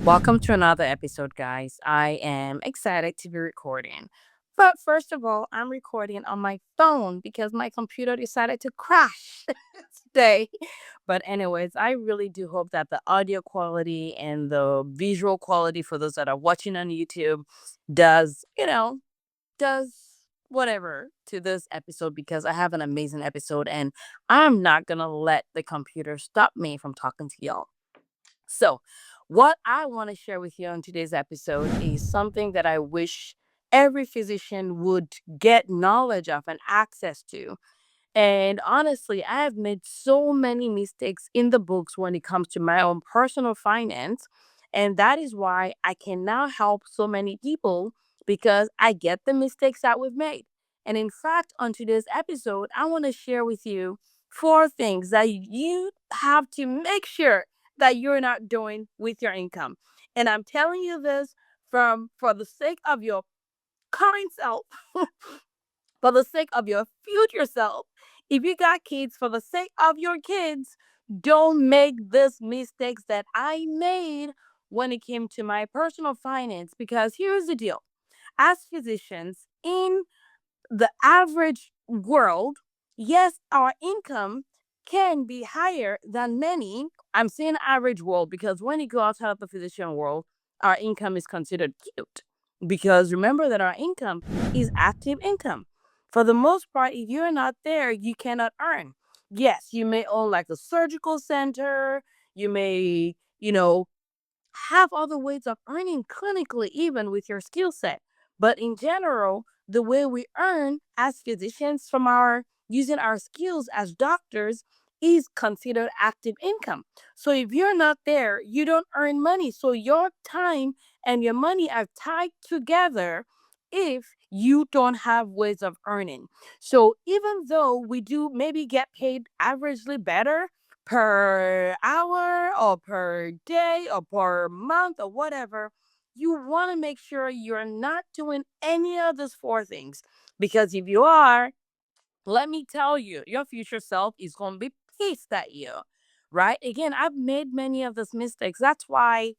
Welcome to another episode, guys. I am excited to be recording. But first of all, I'm recording on my phone because my computer decided to crash today. But, anyways, I really do hope that the audio quality and the visual quality for those that are watching on YouTube does, does whatever to this episode because I have an amazing episode and I'm not going to let the computer stop me from talking to y'all. So, what I want to share with you on today's episode is something that I wish every physician would get knowledge of and access to. And honestly, I have made so many mistakes in the books when it comes to my own personal finance. And that is why I can now help so many people because I get the mistakes that we've made. And in fact, on today's episode, I want to share with you four things that you have to make sure that you're not doing with your income. And I'm telling you this from for the sake of your current self, for the sake of your future self. If you got kids, for the sake of your kids, don't make these mistakes that I made when it came to my personal finance. Because here's the deal, as physicians, in the average world, yes, our income can be higher than many. I'm saying average world because when you go outside of the physician world, our income is considered cute. Because remember that our income is active income. For the most part, if you're not there, you cannot earn. Yes, you may own like a surgical center, you may, have other ways of earning clinically, even with your skill set. But in general, the way we earn as physicians from our using our skills as doctors is considered active income. So if you're not there, you don't earn money. So your time and your money are tied together if you don't have ways of earning. So even though we do maybe get paid averagely better per hour or per day or per month or whatever, you want to make sure you're not doing any of those four things. Because if you are, let me tell you, your future self is going to be pissed at you. Right? Again, I've made many of those mistakes. That's why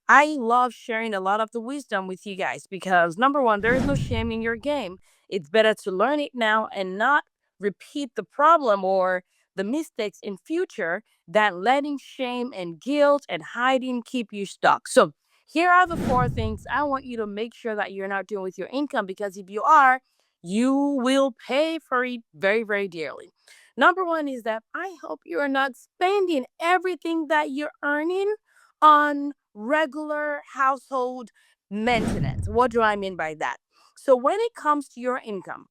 I love sharing a lot of the wisdom with you guys because number one, there is no shame in your game. It's better to learn it now and not repeat the problem or the mistakes in future than letting shame and guilt and hiding keep you stuck. So here are the four things I want you to make sure that you're not doing with your income because if you are, you will pay for it very, very dearly. Number one is that I hope you are not spending everything that you're earning on regular household maintenance. What do I mean by that? So, when it comes to your income,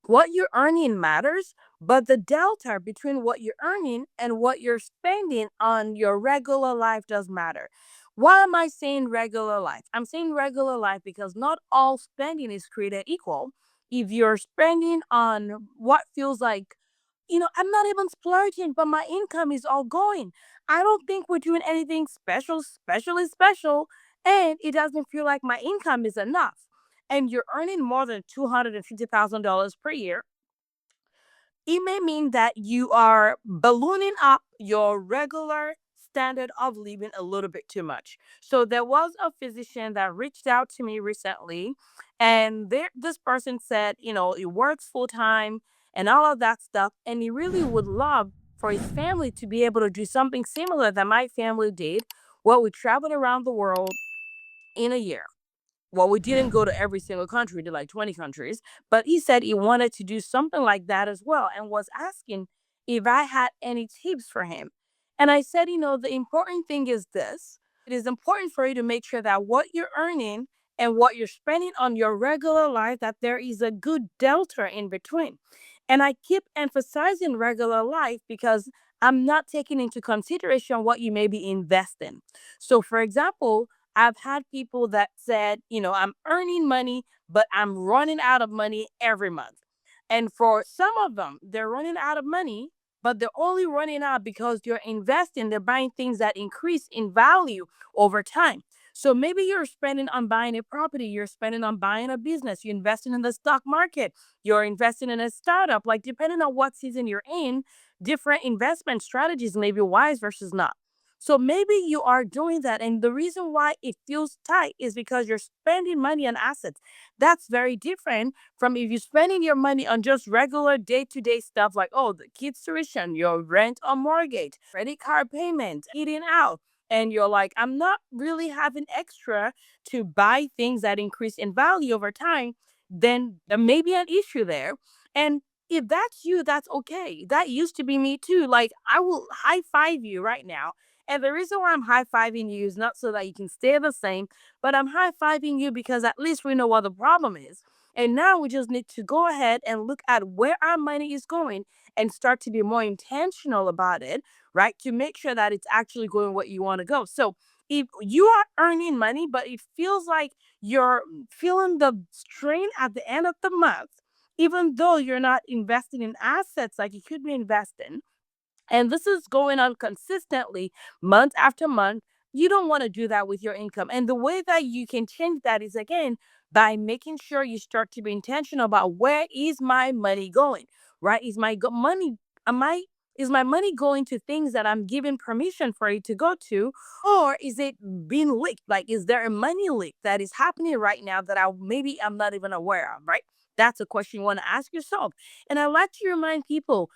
what you're earning matters, but the delta between what you're earning and what you're spending on your regular life does matter. Why am I saying regular life? I'm saying regular life because not all spending is created equal. If you're spending on what feels like, I'm not even splurging, but my income is all going. I don't think we're doing anything special, especially special, and it doesn't feel like my income is enough and you're earning more than $250,000 per year, it may mean that you are ballooning up your regular standard of living a little bit too much. So there was a physician that reached out to me recently, and this person said, he works full time and all of that stuff, and he really would love for his family to be able to do something similar that my family did. Well, we traveled around the world in a year. Well, we didn't go to every single country, we did like 20 countries, but he said he wanted to do something like that as well and was asking if I had any tips for him. And I said, the important thing is this, it is important for you to make sure that what you're earning and what you're spending on your regular life, that there is a good delta in between. And I keep emphasizing regular life because I'm not taking into consideration what you may be investing. So, for example, I've had people that said, I'm earning money, but I'm running out of money every month. And for some of them, they're running out of money, but they're only running out because you're investing, they're buying things that increase in value over time. So maybe you're spending on buying a property, you're spending on buying a business, you're investing in the stock market, you're investing in a startup. Like, depending on what season you're in, different investment strategies may be wise versus not. So maybe you are doing that. And the reason why it feels tight is because you're spending money on assets. That's very different from if you're spending your money on just regular day to day stuff like, oh, the kids' tuition, your rent or mortgage, credit card payment, eating out. And you're like, I'm not really having extra to buy things that increase in value over time, then there may be an issue there. And if that's you, that's okay. That used to be me too. Like, I will high five you right now. And the reason why I'm high fiving you is not so that you can stay the same, but I'm high fiving you because at least we know what the problem is. And now we just need to go ahead and look at where our money is going and start to be more intentional about it, right? To make sure that it's actually going what you want to go. So if you are earning money, but it feels like you're feeling the strain at the end of the month, even though you're not investing in assets like you could be investing, and this is going on consistently month after month, you don't want to do that with your income. And the way that you can change that is again by making sure you start to be intentional about where is my money going, right? Is my money, am I, is my money going to things that I'm giving permission for it to go to, or is it being leaked? Like, is there a money leak that is happening right now that I'm not even aware of, right? That's a question you want to ask yourself. And I like to remind people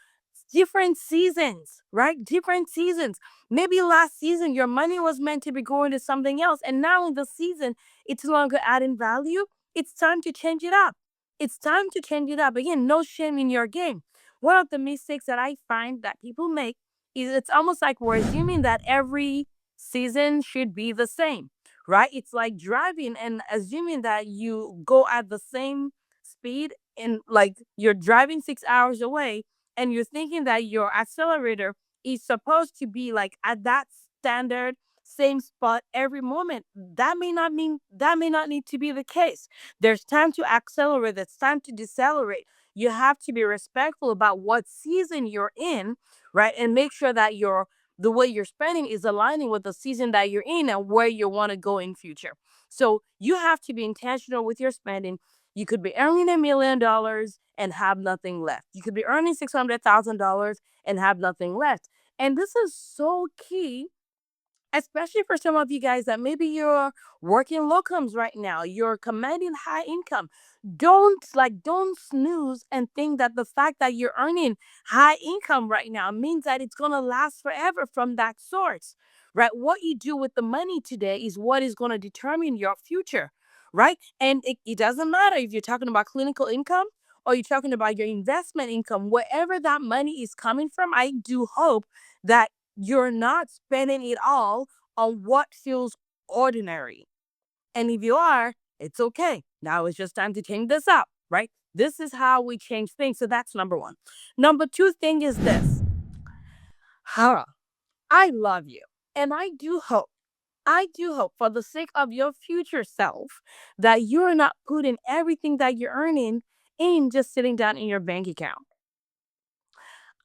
different seasons, right? Different seasons. Maybe last season your money was meant to be going to something else, and now in the season it's no longer adding value. It's time to change it up. It's time to change it up. Again, no shame in your game. One of the mistakes that I find that people make is it's almost like we're assuming that every season should be the same, right? It's like driving and assuming that you go at the same speed and like you're driving 6 hours away and you're thinking that your accelerator is supposed to be like at that standard same spot every moment. That may not need to be the case. There's time to accelerate, there's time to decelerate. You have to be respectful about what season you're in, right? And make sure that the way you're spending is aligning with the season that you're in and where you want to go in future. So you have to be intentional with your spending. You could be earning $1 million and have nothing left. You could be earning $600,000 and have nothing left. And this is so key, especially for some of you guys that maybe you're working locums right now, you're commanding high income. Don't snooze and think that the fact that you're earning high income right now means that it's going to last forever from that source, right? What you do with the money today is what is going to determine your future, right? And it doesn't matter if you're talking about clinical income or you're talking about your investment income, wherever that money is coming from. I do hope that you're not spending it all on what feels ordinary. And if you are, it's okay. Now it's just time to change this up, right? This is how we change things. So that's number one. Number two thing is this. Hara, I love you. And I do hope for the sake of your future self that you're not putting everything that you're earning in just sitting down in your bank account.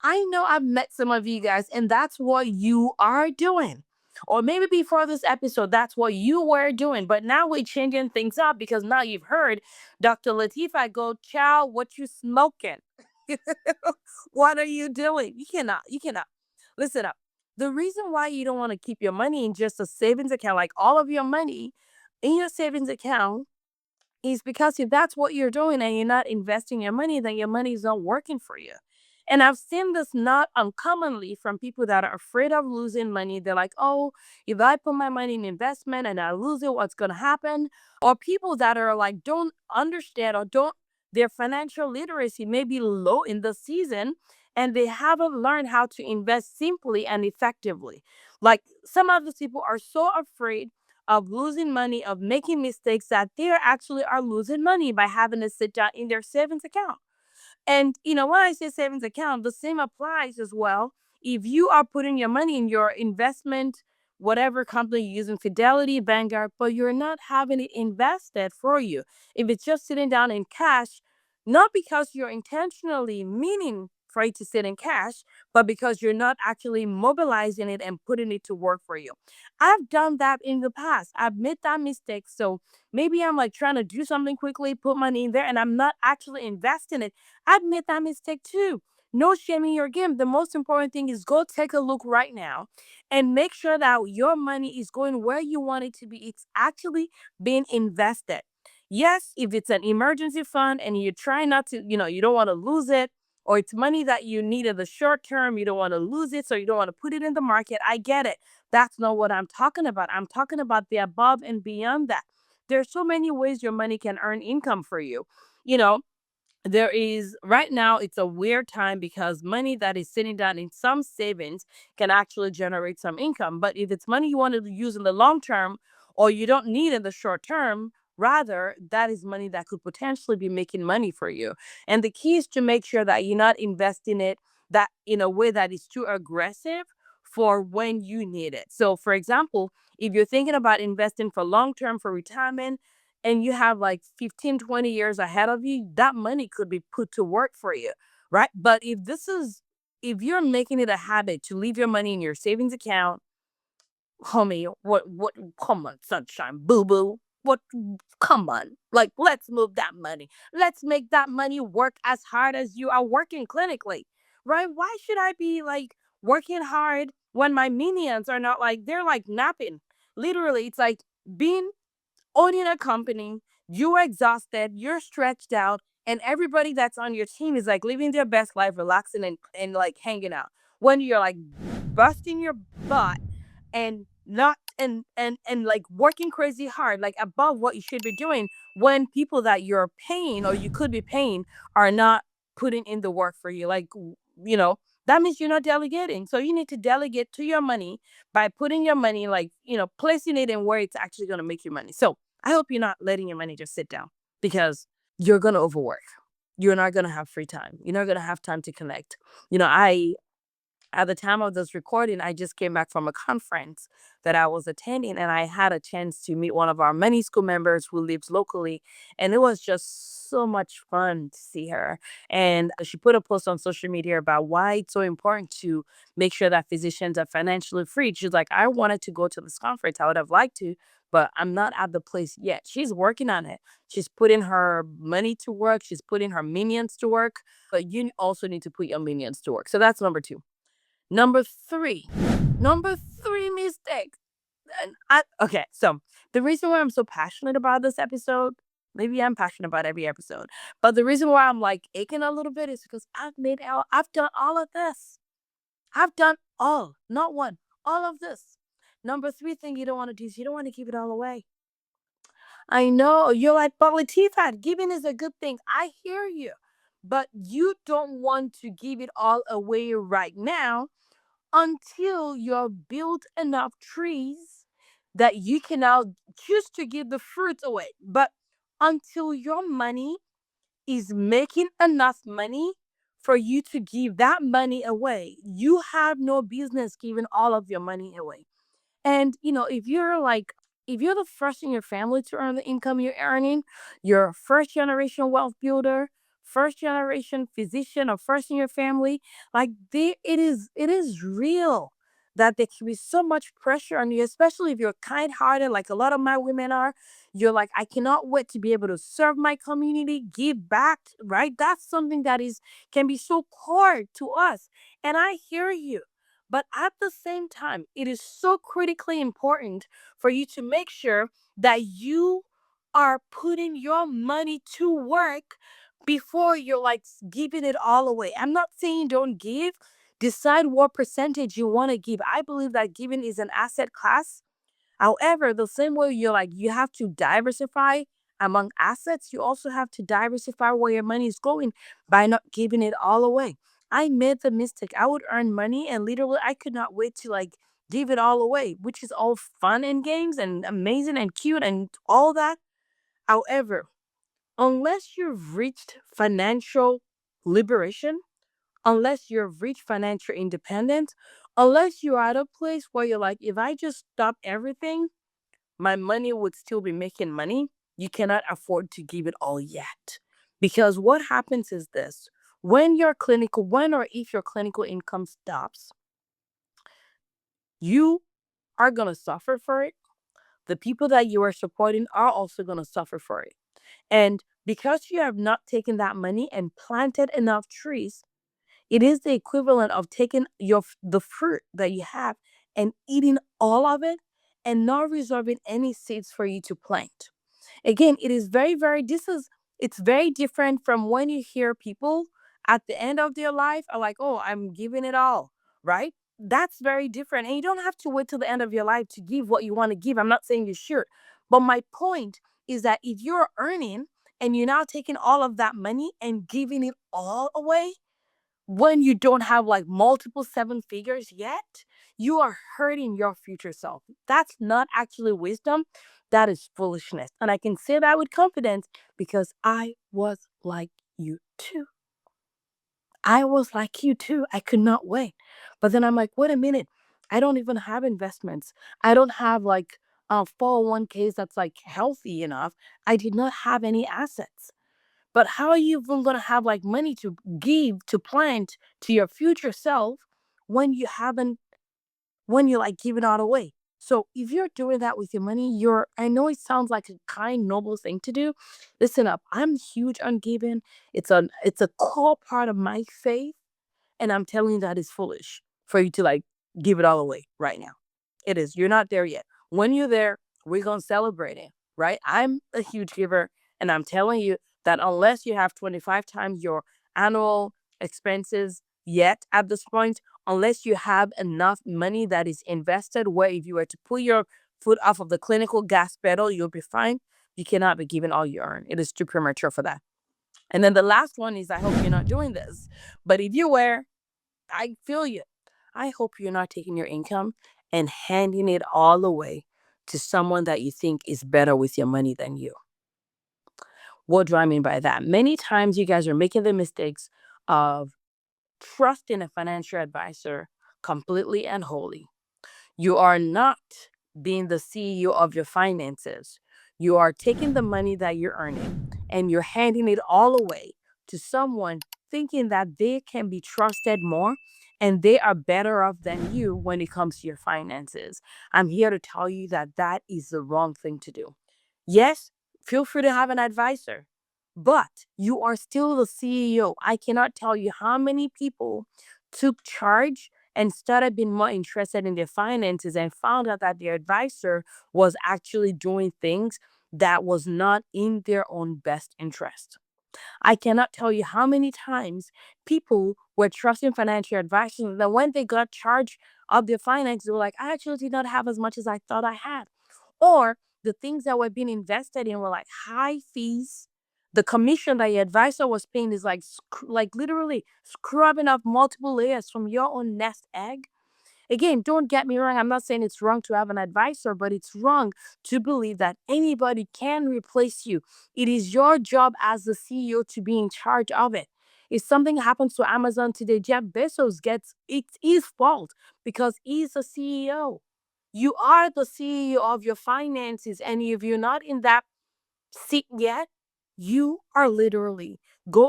I know I've met some of you guys, and that's what you are doing. Or maybe before this episode, that's what you were doing. But now we're changing things up because now you've heard Dr. Latifat go, Chow, what you smoking? What are you doing? You cannot. Listen up. The reason why you don't want to keep your money in just a savings account, like all of your money in your savings account, is because if that's what you're doing and you're not investing your money, then your money is not working for you. And I've seen this not uncommonly from people that are afraid of losing money. They're like, oh, if I put my money in investment and I lose it, what's going to happen? Or people that are like, don't understand or don't, their financial literacy may be low in the season and they haven't learned how to invest simply and effectively. Like some of these people are so afraid of losing money, of making mistakes, that they actually are losing money by having to sit down in their savings account. And when I say savings account, the same applies as well. If you are putting your money in your investment, whatever company you're using, Fidelity, Vanguard, but you're not having it invested for you, if it's just sitting down in cash, not because you're intentionally meaning for it to sit in cash, but because you're not actually mobilizing it and putting it to work for you. I've done that in the past. I've made that mistake. So maybe I'm like trying to do something quickly, put money in there, and I'm not actually investing it. I've made that mistake too. No shaming your game. The most important thing is go take a look right now and make sure that your money is going where you want it to be. It's actually being invested. Yes, if it's an emergency fund and you're trying not to, you don't want to lose it, or it's money that you need in the short term, you don't want to lose it, so you don't want to put it in the market. I get it. That's not what I'm talking about. I'm talking about the above and beyond that. There's so many ways your money can earn income for you. You know, there is right now, it's a weird time because money that is sitting down in some savings can actually generate some income. But if it's money you want to use in the long term or you don't need in the short term, rather, that is money that could potentially be making money for you. And the key is to make sure that you're not investing it that in a way that is too aggressive for when you need it. So for example, if you're thinking about investing for long term for retirement, and you have like 15, 20 years ahead of you, that money could be put to work for you, right? But if you're making it a habit to leave your money in your savings account, homie, come on, sunshine, boo boo. What, come on. Like, let's move that money. Let's make that money work as hard as you are working clinically, right? Why should I be like working hard when my minions are not like, they're like napping? Literally, it's like being owning a company, you're exhausted, you're stretched out, and everybody that's on your team is like living their best life, relaxing and like hanging out. When you're like busting your butt and not and like working crazy hard, like above what you should be doing, when people that you're paying or you could be paying are not putting in the work for you. Like, you know, that means you're not delegating. So you need to delegate to your money by putting your money, like, placing it in where it's actually going to make you money. So I hope you're not letting your money just sit down, because you're going to overwork. You're not going to have free time. You're not going to have time to connect. I At the time of this recording, I just came back from a conference that I was attending, and I had a chance to meet one of our many school members who lives locally. And it was just so much fun to see her. And she put a post on social media about why it's so important to make sure that physicians are financially free. She's like, I wanted to go to this conference. I would have liked to, but I'm not at the place yet. She's working on it. She's putting her money to work, she's putting her minions to work, but you also need to put your minions to work. So that's number two. Number three. Number three mistake. Okay, so the reason why I'm so passionate about this episode, maybe I'm passionate about every episode, but the reason why I'm like aching a little bit is because I've done all of this. I've done all, not one, all of this. Number three thing you don't want to do is you don't want to give it all away. I know you're like, but Latifat, giving is a good thing. I hear you, but you don't want to give it all away right now until you're built enough trees that you can now choose to give the fruits away. But until your money is making enough money for you to give that money away, you have no business giving all of your money away. And if you're the first in your family to earn the income you're earning, you're a first generation wealth builder, first generation physician, or first in your family, like it is real that there can be so much pressure on you, especially if you're kind hearted, like a lot of my women are. You're like, I cannot wait to be able to serve my community, give back, right? That's something that is can be so core to us. And I hear you. But at the same time, it is so critically important for you to make sure that you are putting your money to work before you're like giving it all away. I'm not saying don't give. Decide what percentage you want to give. I believe that giving is an asset class. However, the same way you have to diversify among assets, you also have to diversify where your money is going by not giving it all away. I made the mistake. I would earn money and literally I could not wait to like give it all away, which is all fun and games and amazing and cute and all that. However, unless you've reached financial liberation, unless you've reached financial independence, unless you're at a place where you're like, if I just stop everything, my money would still be making money, you cannot afford to give it all yet. Because what happens is this: when or if your clinical income stops, you are going to suffer for it. The people that you are supporting are also going to suffer for it. And because you have not taken that money and planted enough trees, It is the equivalent of taking the fruit that you have and eating all of it and not reserving any seeds for you to plant. Again, it is very, very, it's very different from when you hear people at the end of their life are like, oh, I'm giving it all, right? That's very different. And you don't have to wait till the end of your life to give what you want to give. I'm not saying you should. But my point is that if you're earning and you're now taking all of that money and giving it all away, when you don't have like multiple seven figures yet, you are hurting your future self. That's not actually wisdom. That is foolishness. And I can say that with confidence because I was like you too. I was like you too. I could not wait. But then I'm like, wait a minute. I don't even have investments. I don't have like 401ks that's like healthy enough. I did not have any assets. But how are you even gonna have like money to give to plant to your future self when you haven't when you're like giving it away? So if you're doing that with your money, I know it sounds like a kind, noble thing to do. Listen up, I'm huge on giving. It's a core part of my faith. And I'm telling you that is foolish for you to like give it all away right now. It is. You're not there yet. When you're there, we're going to celebrate it, right? I'm a huge giver. And I'm telling you that unless you have 25 times your annual expenses yet at this point, unless you have enough money that is invested where if you were to pull your foot off of the clinical gas pedal, you'll be fine. You cannot be given all you earn. It is too premature for that. And then the last one is I hope you're not doing this. But if you were, I feel you. I hope you're not taking your income and handing it all away to someone that you think is better with your money than you. What do I mean by that? Many times you guys are making the mistakes of trusting a financial advisor completely and wholly. You are not being the CEO of your finances. You are taking the money that you're earning and you're handing it all away to someone thinking that they can be trusted more and they are better off than you when it comes to your finances. I'm here to tell you that that is the wrong thing to do. Yes, feel free to have an advisor, but you are still the CEO. I cannot tell you how many people took charge and started being more interested in their finances and found out that their advisor was actually doing things that was not in their own best interest. I cannot tell you how many times people were trusting financial advisors and then when they got charged of their finances, they were like, I actually did not have as much as I thought I had. Or the things that were being invested in were like high fees. The commission that your advisor was paying is like like literally scrubbing off multiple layers from your own nest egg. Again, don't get me wrong. I'm not saying it's wrong to have an advisor, but it's wrong to believe that anybody can replace you. It is your job as the CEO to be in charge of it. If something happens to Amazon today, Jeff Bezos gets it's his fault because he's the CEO. You are the CEO of your finances, and if you're not in that see yet, you are literally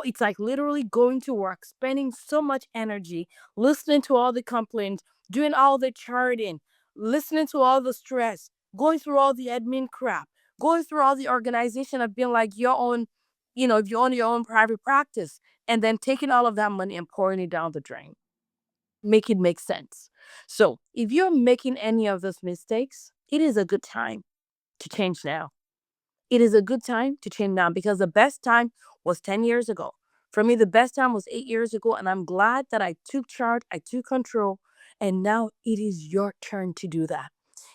it's like literally going to work, spending so much energy, listening to all the complaints, doing all the charting, listening to all the stress, going through all the admin crap, going through all the organization of being like your own, if you own your own private practice, and then taking all of that money and pouring it down the drain. Make it make sense. So if you're making any of those mistakes, it is a good time to change now. It is a good time to change now because the best time was 10 years ago. For me, the best time was 8 years ago. And I'm glad that I took charge, I took control. And now it is your turn to do that.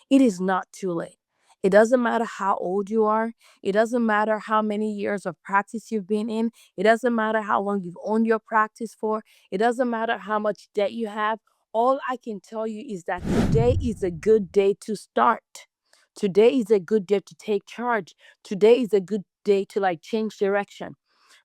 It is not too late. It doesn't matter how old you are. It doesn't matter how many years of practice you've been in. It doesn't matter how long you've owned your practice for. It doesn't matter how much debt you have. All I can tell you is that today is a good day to start. Today is a good day to take charge. Today is a good day to like change direction,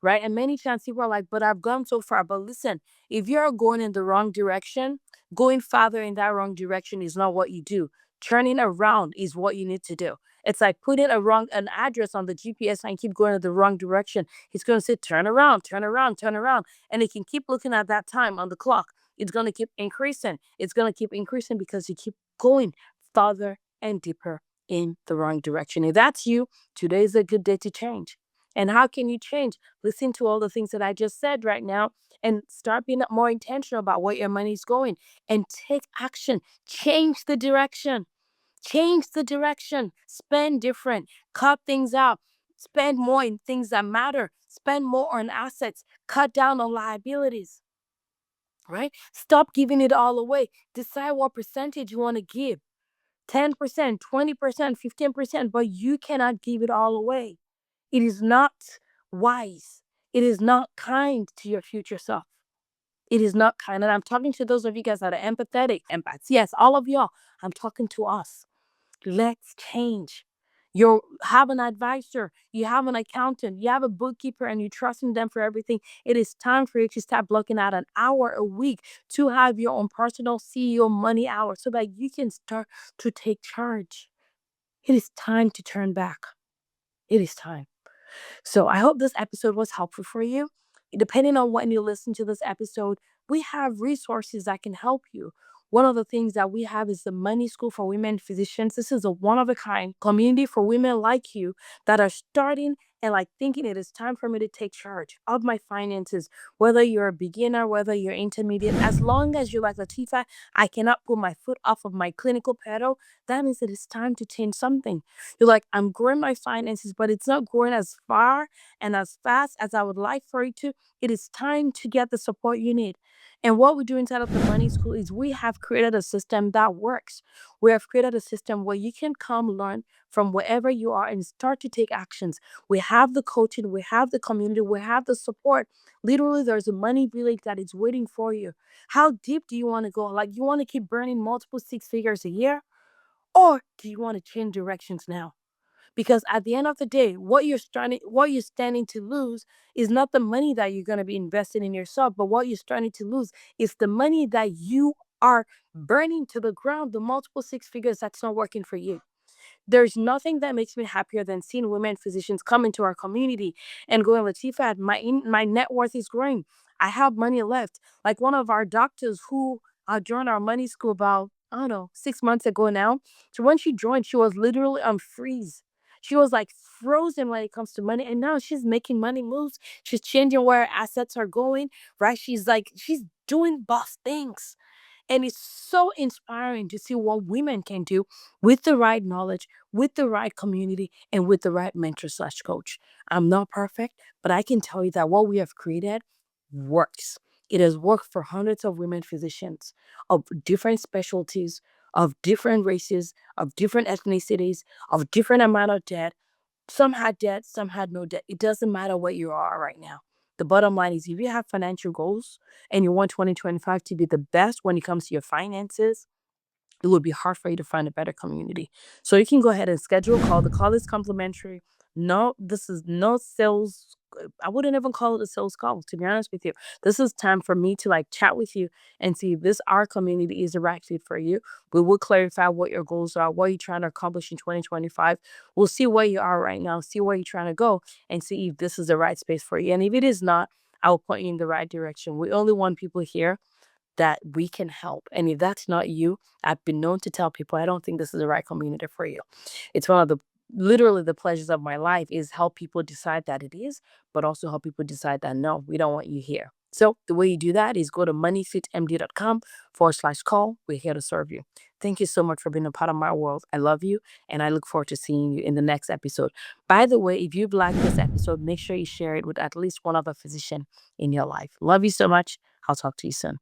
right? And many times people are like, but I've gone so far. But listen, if you're going in the wrong direction, going farther in that wrong direction is not what you do. Turning around is what you need to do. It's like putting an address on the GPS and keep going in the wrong direction. It's going to say turn around, turn around, turn around, and it can keep looking at that time on the clock. It's going to keep increasing. It's going to keep increasing because you keep going farther and deeper in the wrong direction. If that's you, today is a good day to change. And how can you change? Listen to all the things that I just said right now and start being more intentional about where your money is going and take action. Change the direction. Change the direction. Spend different. Cut things out. Spend more in things that matter. Spend more on assets. Cut down on liabilities, right? Stop giving it all away. Decide what percentage you want to give. 10%, 20%, 15%, but you cannot give it all away. It is not wise. It is not kind to your future self. It is not kind. And I'm talking to those of you guys that are empathetic, empaths. Yes, all of y'all. I'm talking to us. Let's change. You have an advisor, you have an accountant, you have a bookkeeper, and you trust in them for everything. It is time for you to start blocking out an hour a week to have your own personal CEO money hour so that you can start to take charge. It is time to turn back. It is time. So I hope this episode was helpful for you. Depending on when you listen to this episode, we have resources that can help you. One of the things that we have is the Money School for Women Physicians. This is a one of a kind community for women like you that are starting and like thinking it is time for me to take charge of my finances. Whether you're a beginner, whether you're intermediate, as long as you're like Latifat, I cannot put my foot off of my clinical pedal. That means it is time to change something. You're like, I'm growing my finances, but it's not growing as far and as fast as I would like for it to. It is time to get the support you need. And what we do inside of the Money School is we have created a system that works. We have created a system where you can come learn from wherever you are and start to take actions. We have the coaching, we have the community, we have the support. Literally, there's a money village that is waiting for you. How deep do you want to go? Like, you want to keep burning multiple six figures a year? Or do you want to change directions now? Because at the end of the day, what you're standing to lose is not the money that you're going to be investing in yourself, but what you're starting to lose is the money that you are burning to the ground, the multiple six figures that's not working for you. There's nothing that makes me happier than seeing women physicians come into our community and going, Latifat, my net worth is growing. I have money left. Like one of our doctors who joined our money school about, I don't know, 6 months ago now. So when she joined, she was literally on freeze. She was like frozen when it comes to money. And now she's making money moves. She's changing where her assets are going, right? She's doing boss things. And it's so inspiring to see what women can do with the right knowledge, with the right community, and with the right mentor slash coach. I'm not perfect, but I can tell you that what we have created works. It has worked for hundreds of women physicians of different specialties, of different races, of different ethnicities, of different amount of debt. Some had debt, some had no debt. It doesn't matter what you are right now. The bottom line is if you have financial goals and you want 2025 to be the best when it comes to your finances, it would be hard for you to find a better community. So you can go ahead and schedule a call. The call is complimentary. No, this is no sales. I wouldn't even call it a sales call, to be honest with you. This is time for me to like chat with you and see if this our community is the right fit for you. We will clarify what your goals are, what you're trying to accomplish in 2025. We'll see where you are right now, see where you're trying to go, and see if this is the right space for you. And if it is not, I will point you in the right direction. We only want people here that we can help. And if that's not you, I've been known to tell people I don't think this is the right community for you. It's one of the literally the pleasures of my life is help people decide that it is, but also help people decide that no, we don't want you here. So the way you do that is go to moneyfitmd.com/call. We're here to serve you. Thank you so much for being a part of my world. I love you and I look forward to seeing you in the next episode. By the way, if you've liked this episode, make sure you share it with at least one other physician in your life. Love you so much. I'll talk to you soon.